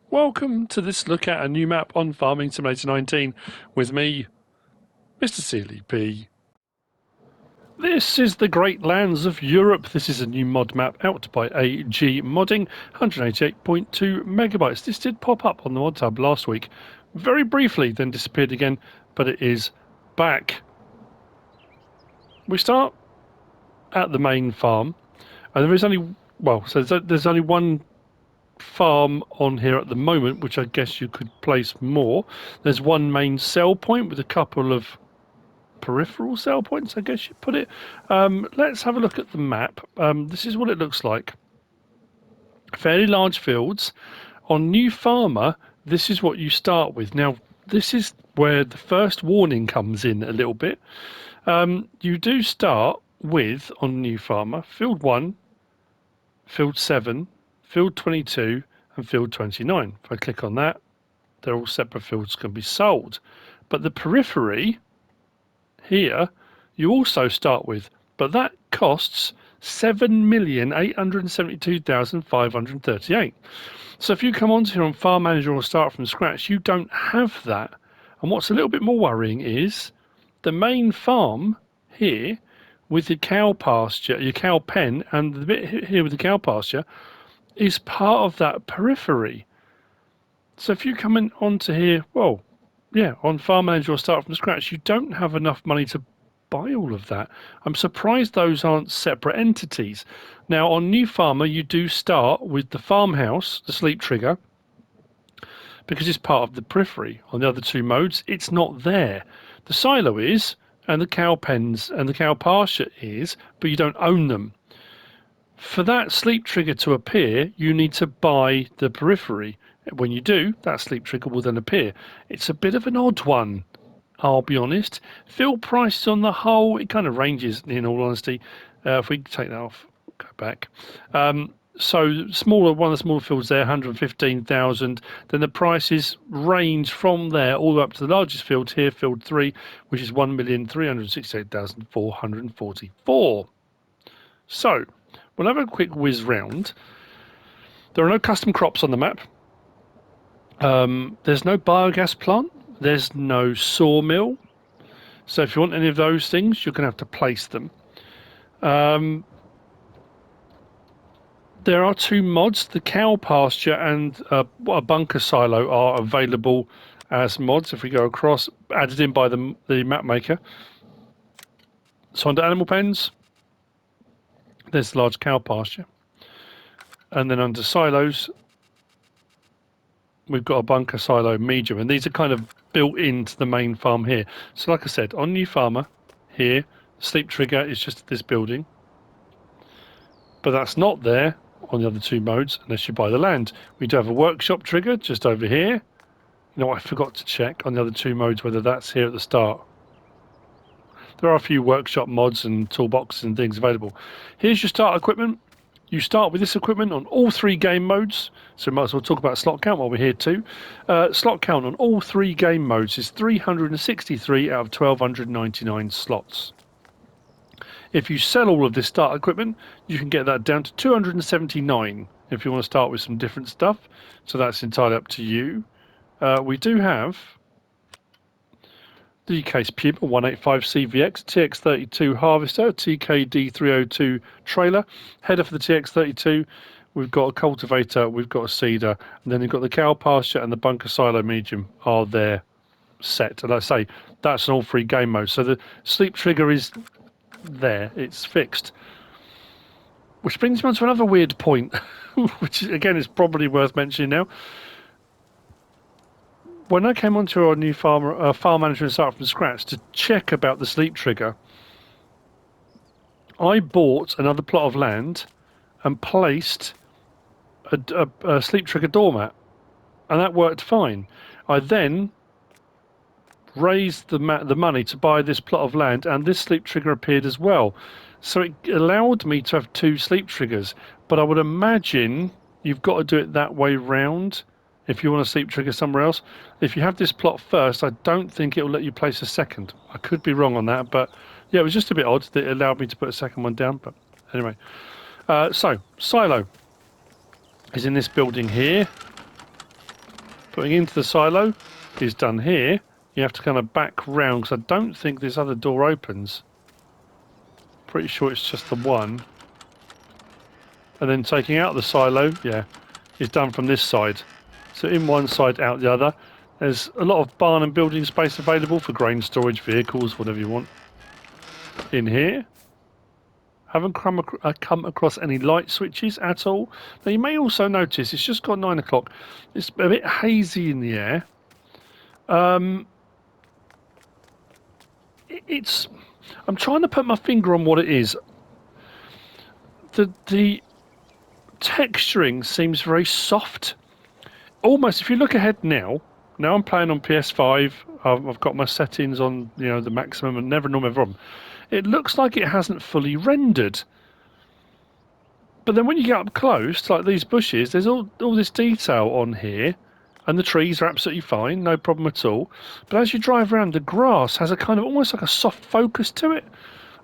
Welcome to this look at a new map on Farming Simulator 19 with me, MrSealyp. This is the Great Lands of Europe. This is a new mod map out by AGModding, 188.2 megabytes. This did pop up on the mod tab last week, very briefly, then disappeared again, but it is back. We start at the main farm, and there is only, there's only one farm on here at the moment, which I guess you could place more. There's one main sell point with a couple of peripheral sell points, I guess you'd put it. Let's have a look at the map. This is what it looks like. Fairly large fields. On New Farmer, this is what you start with. Now, this is where the first warning comes in a little bit. You do start with, on New Farmer, Field 1, Field 7, Field 22 and Field 29. If I click on that, they're all separate fields, can be sold. But the periphery here, you also start with, but that costs 7,872,538. So if you come onto here on Farm Manager or start from scratch, you don't have that. And what's a little bit more worrying is the main farm here with your cow pasture, your cow pen, and the bit here with the cow pasture is part of that periphery. So if you come in onto here, well, yeah, on Farm Manager or start from scratch, you don't have enough money to buy all of that. I'm surprised those aren't separate entities. Now, on New Farmer, you do start with the farmhouse, the sleep trigger, because it's part of the periphery. On the other two modes, it's not there. The silo is, and the cow pens and the cow pasture is, but you don't own them. For that sleep trigger to appear, you need to buy the periphery. When you do, that sleep trigger will then appear. It's a bit of an odd one, I'll be honest. Field prices on the whole, it kind of ranges, in all honesty. If we take that off, go back. So smaller, one of the smaller fields there, 115,000. Then the prices range from there all the way up to the largest field here, Field 3, which is 1,368,444. So we'll have a quick whiz round. There are no custom crops on the map. There's no biogas plant. There's no sawmill. So if you want any of those things, you're going to have to place them. There are two mods. The cow pasture and a bunker silo are available as mods. If we go across, added in by the map maker. So under animal pens, there's the large cow pasture. And then under silos, we've got a bunker silo medium, and these are kind of built into the main farm here. So like I said, on New Farmer here, sleep trigger is just this building, but that's not there on the other two modes unless you buy the land. We do have a workshop trigger just over here. You know what, I forgot to check on the other two modes whether that's here at the start. There are a few workshop mods and toolboxes and things available. Here's your start equipment. You start with this equipment on all three game modes, so we might as well talk about slot count while we're here too. Slot count on all three game modes is 363 out of 1,299 slots. If you sell all of this start equipment, you can get that down to 279 if you want to start with some different stuff, so that's entirely up to you. We do have the Case Puma 185 CVX, TX32 Harvester, TKD302 trailer, header for the TX32. We've got a cultivator, we've got a seeder, and then we've got the cow pasture and the bunker silo medium are there set. And I say that's an all three game mode. So the sleep trigger is there, it's fixed. Which brings me on to another weird point, which again is probably worth mentioning now. When I came onto our new farm manager and start from scratch to check about the sleep trigger, I bought another plot of land and placed a sleep trigger doormat, and that worked fine. I then raised the money to buy this plot of land, and this sleep trigger appeared as well. So it allowed me to have two sleep triggers, but I would imagine you've got to do it that way round. If you want to sleep trigger somewhere else, if you have this plot first, I don't think it will let you place a second. I could be wrong on that, but yeah, it was just a bit odd that it allowed me to put a second one down. But anyway, so silo is in this building here. Going into the silo is done here. You have to kind of back round because I don't think this other door opens. Pretty sure it's just the one. And then taking out the silo, yeah, is done from this side. So in one side, out the other. There's a lot of barn and building space available for grain storage, vehicles, whatever you want. In here. Haven't come across any light switches at all. Now you may also notice it's just got 9 o'clock. It's a bit hazy in the air. I'm trying to put my finger on what it is. The texturing seems very soft. Almost, if you look ahead now I'm playing on PS5. I've got my settings on, the maximum and never normal from. It looks like it hasn't fully rendered. But then when you get up close, like these bushes, there's all this detail on here, and the trees are absolutely fine, no problem at all. But as you drive around, the grass has a kind of almost like a soft focus to it.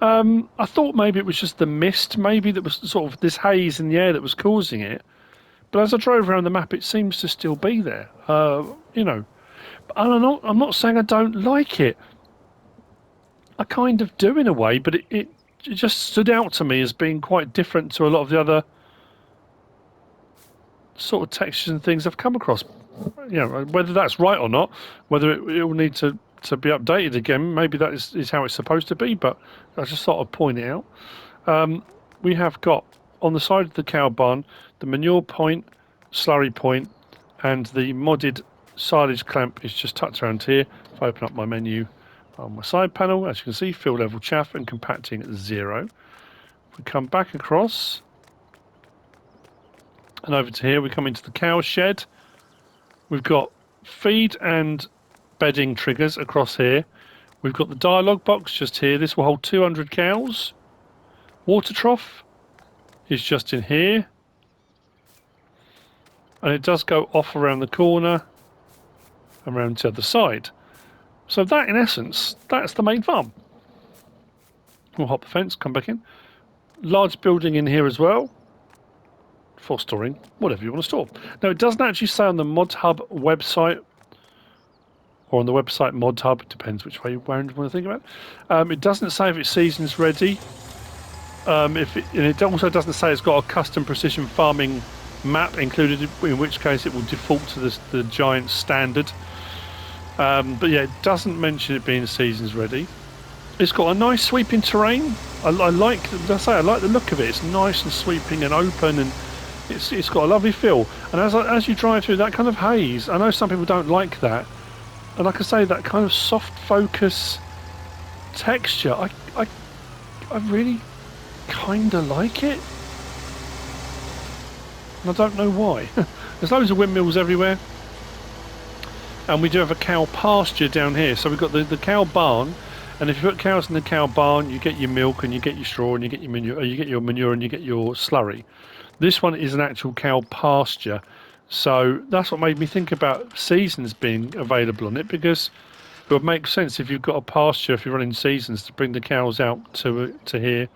I thought maybe it was just the mist, maybe that was sort of this haze in the air that was causing it. But as I drove around the map, it seems to still be there. And I'm not saying I don't like it. I kind of do in a way, but it just stood out to me as being quite different to a lot of the other sort of textures and things I've come across. Whether that's right or not, whether it will need to be updated again, maybe that is how it's supposed to be, but I just thought I'd point it out. We have got on the side of the cow barn the manure point, slurry point, and the modded silage clamp is just tucked around here. If I open up my menu on my side panel, as you can see, field level chaff and compacting at 0. If we come back across and over to here, we come into the cow shed. We've got feed and bedding triggers across here. We've got the dialogue box just here. This will hold 200 cows. Water trough is just in here. And it does go off around the corner and around to the other side. So that, in essence, that's the main farm. We'll hop the fence, come back in. Large building in here as well. For storing whatever you want to store. Now, it doesn't actually say on the Mod Hub website, or on the website Mod Hub, it depends which way you want to think about it. It doesn't say if it's seasons ready. And it also doesn't say it's got a custom precision farming map included, in which case it will default to the giant standard. But yeah, it doesn't mention it being seasons ready. It's got a nice sweeping terrain. I like the look of it. It's nice and sweeping and open, and it's got a lovely feel. And as you drive through that kind of haze, I know some people don't like that, and like I say, that kind of soft focus texture, I really kind of like it. And I don't know why. There's loads of windmills everywhere. And we do have a cow pasture down here. So we've got the cow barn, and if you put cows in the cow barn, you get your milk and you get your straw and you get your manure, and you get your slurry. This one is an actual cow pasture. So that's what made me think about seasons being available on it, because it would make sense if you've got a pasture, if you're running seasons, to bring the cows out to here.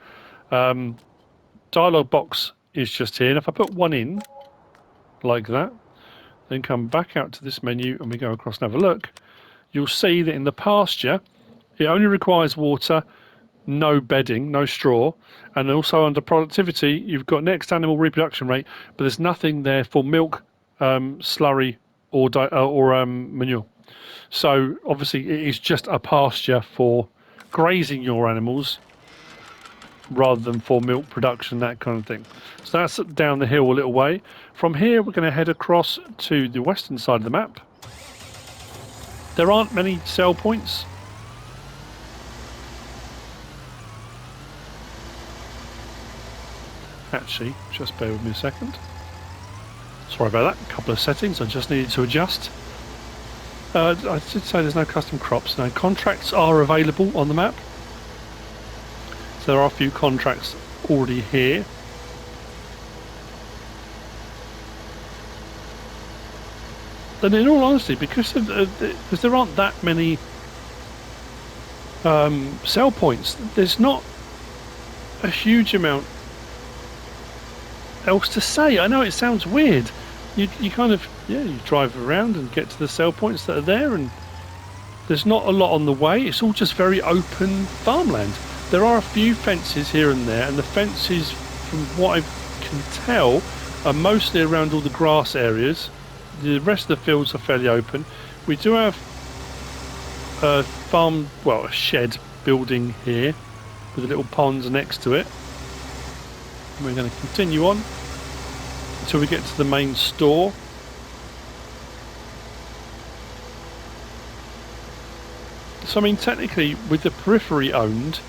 Dialogue box is just here, and if I put one in like that, then come back out to this menu and we go across and have a look, you'll see that in the pasture it only requires water, no bedding, no straw, and also under productivity you've got next animal reproduction rate, but there's nothing there for milk, slurry or manure. So obviously it is just a pasture for grazing your animals rather than for milk production, that kind of thing. So that's down the hill a little way. From here we're going to head across to the western side of the map. There aren't many sell points. Actually, just bear with me a second. Sorry about that, a couple of settings I just needed to adjust. I did say there's no custom crops. No, contracts are available on the map. So there are a few contracts already here. And in all honesty, because there aren't that many sell points, there's not a huge amount else to say. I know it sounds weird, you kind of, yeah, you drive around and get to the sell points that are there, and there's not a lot on the way. It's all just very open farmland. There are a few fences here and there, and the fences, from what I can tell, are mostly around all the grass areas. The rest of the fields are fairly open. We do have a farm, well, a shed building here with a little pond next to it. And we're going to continue on until we get to the main store. So I mean, technically, with the periphery owned,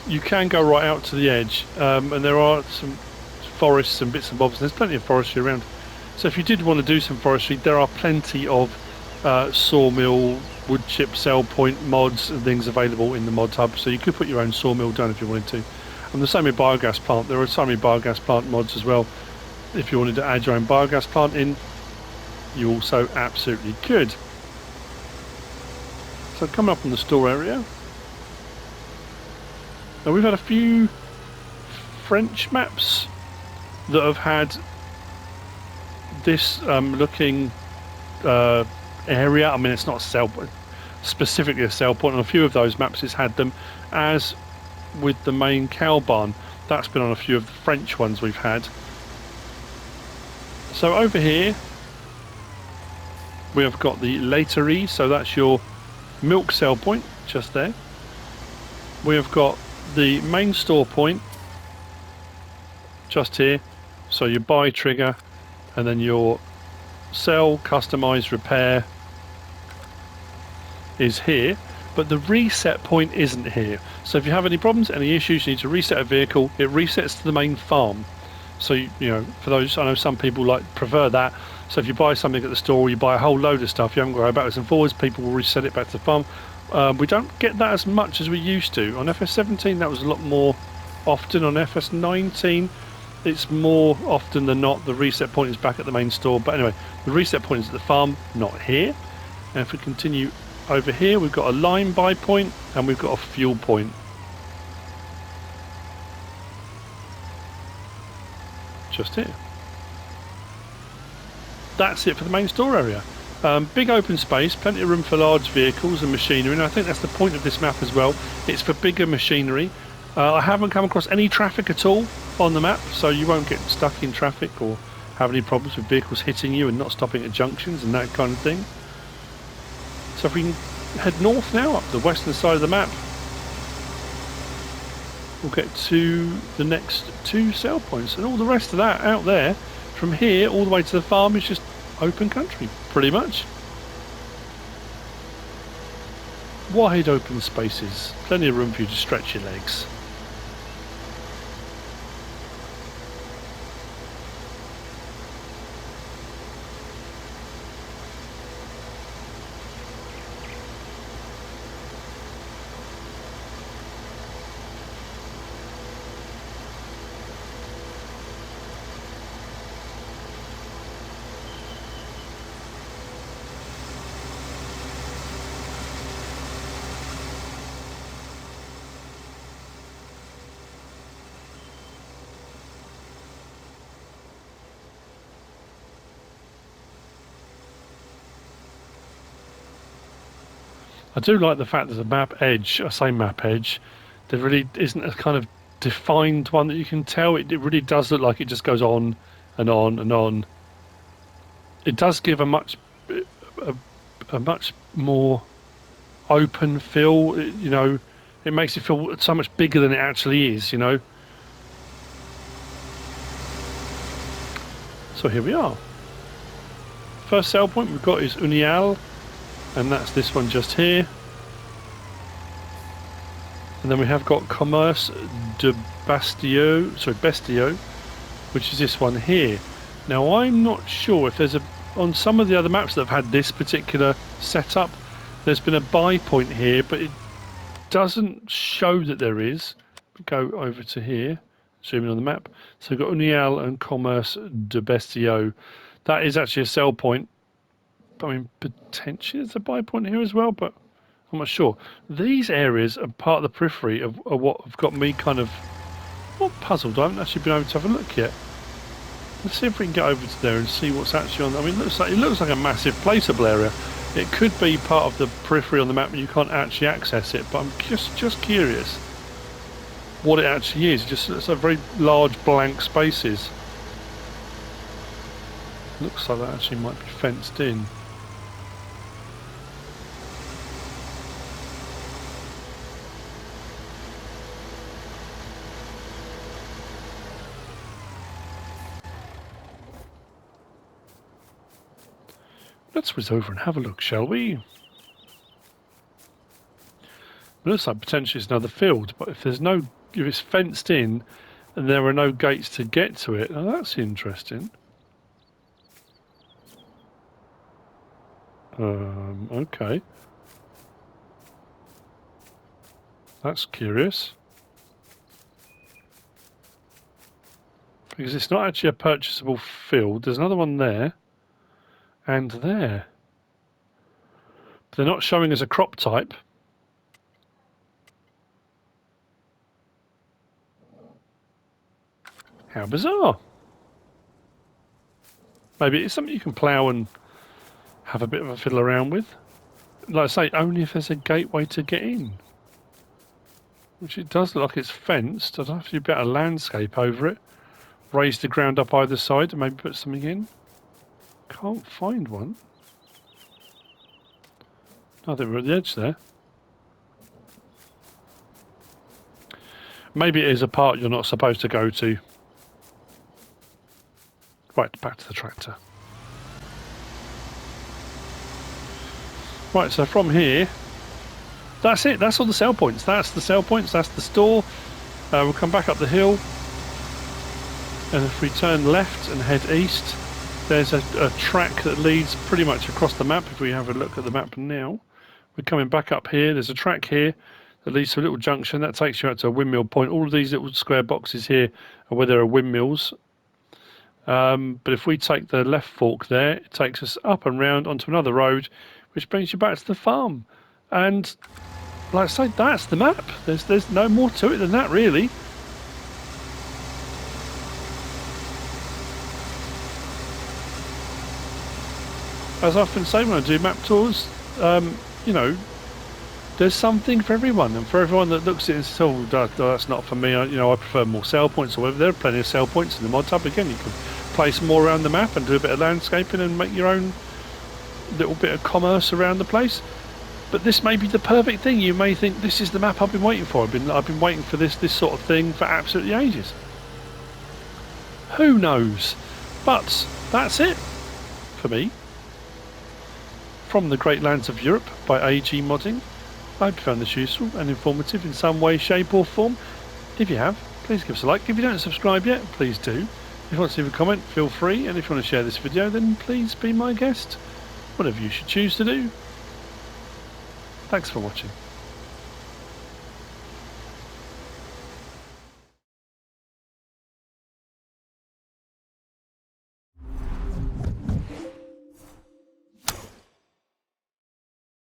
you can go right out to the edge, and there are some forests and bits and bobs. There's plenty of forestry around. So if you did want to do some forestry, there are plenty of sawmill, wood chip, sell point mods and things available in the mod hub. So you could put your own sawmill down if you wanted to. And the same with biogas plant. There are so many biogas plant mods as well. If you wanted to add your own biogas plant in, you also absolutely could. So coming up in the store area. Now we've had a few French maps that have had this looking area. I mean, it's not specifically a sell point. On a few of those maps it's had them, as with the main cow barn. That's been on a few of the French ones we've had. So over here we have got the laiterie, so that's your milk sell point just there. We have got the main store point just here, so your buy trigger, and then your sell, customize, repair is here, but the reset point isn't here. So if you have any problems, any issues, you need to reset a vehicle, it resets to the main farm. So you know, for those, I know some people prefer that. So if you buy something at the store, or you buy a whole load of stuff, you haven't got to go backwards and forwards, people will reset it back to the farm. We don't get that as much as we used to. On FS17 that was a lot more often. On FS19 it's more often than not the reset point is back at the main store. But anyway, the reset point is at the farm, not here. And if we continue over here, we've got a lime buy point and we've got a fuel point. Just here. That's it for the main store area. Big open space, plenty of room for large vehicles and machinery, and I think that's the point of this map as well. It's for bigger machinery. I haven't come across any traffic at all on the map, so you won't get stuck in traffic or have any problems with vehicles hitting you and not stopping at junctions and that kind of thing. So if we can head north now, up the western side of the map, we'll get to the next two sell points, and all the rest of that out there, from here all the way to the farm, is just open country, pretty much. Wide open spaces, plenty of room for you to stretch your legs. I do like the fact that the map edge, I say map edge, there really isn't a kind of defined one that you can tell. It really does look like it just goes on and on and on. It does give a much more open feel, you know. It makes it feel so much bigger than it actually is, you know. So here we are. First sell point we've got is Unial, and that's this one just here. And then we have got Commerce de Bestio, which is this one here. Now I'm not sure if there's on some of the other maps that have had this particular setup, there's been a buy point here, but it doesn't show that there is. Go over to here, zoom in on the map. So we've got Unial and Commerce de Bestio. That is actually a sell point. I mean, potentially there's a buy point here as well, but I'm not sure. These areas are part of the periphery of what have got me kind of not puzzled. I haven't actually been able to have a look yet. Let's see if we can get over to there and see what's actually on. I mean, it looks like a massive placeable area. It could be part of the periphery on the map, and you can't actually access it. But I'm just curious what it actually is. It's a very large blank spaces. Looks like that actually might be fenced in. Let's whiz over and have a look, shall we? It looks like potentially it's another field, but if it's fenced in and there are no gates to get to it, now that's interesting. Okay. That's curious. Because it's not actually a purchasable field. There's another one there. And there. But they're not showing as a crop type. How bizarre. Maybe it's something you can plough and have a bit of a fiddle around with. Like I say, only if there's a gateway to get in. Which it does look like it's fenced. I'd have to do a bit of landscape over it. Raise the ground up either side and maybe put something in. Can't find one. I think we're at the edge there. Maybe it is a part you're not supposed to go to. Right, back to the tractor. Right, so from here, that's it. That's all the sell points. That's the sell points. That's the store. We'll come back up the hill. And if we turn left and head east, there's a track that leads pretty much across the map. If we have a look at the map now, we're coming back up here. There's a track here that leads to a little junction. That takes you out to a windmill point. All of these little square boxes here are where there are windmills. But if we take the left fork there, it takes us up and round onto another road, which brings you back to the farm. And like I say, that's the map. There's no more to it than that, really. As I often say when I do map tours, you know, there's something for everyone, and for everyone that looks at it and says, oh, that's not for me, I prefer more sell points or whatever. There are plenty of sell points in the mod tab. Again, you can place more around the map and do a bit of landscaping and make your own little bit of commerce around the place. But this may be the perfect thing. You may think, this is the map I've been waiting for. I've been waiting for this sort of thing for absolutely ages. Who knows? But that's it for me. From the Great Lands of Europe by AGModding. I hope you found this useful and informative in some way, shape or form. If you have, please give us a like. If you don't subscribe yet, please do. If you want to leave a comment, feel free. And if you want to share this video, then please be my guest. Whatever you should choose to do. Thanks for watching.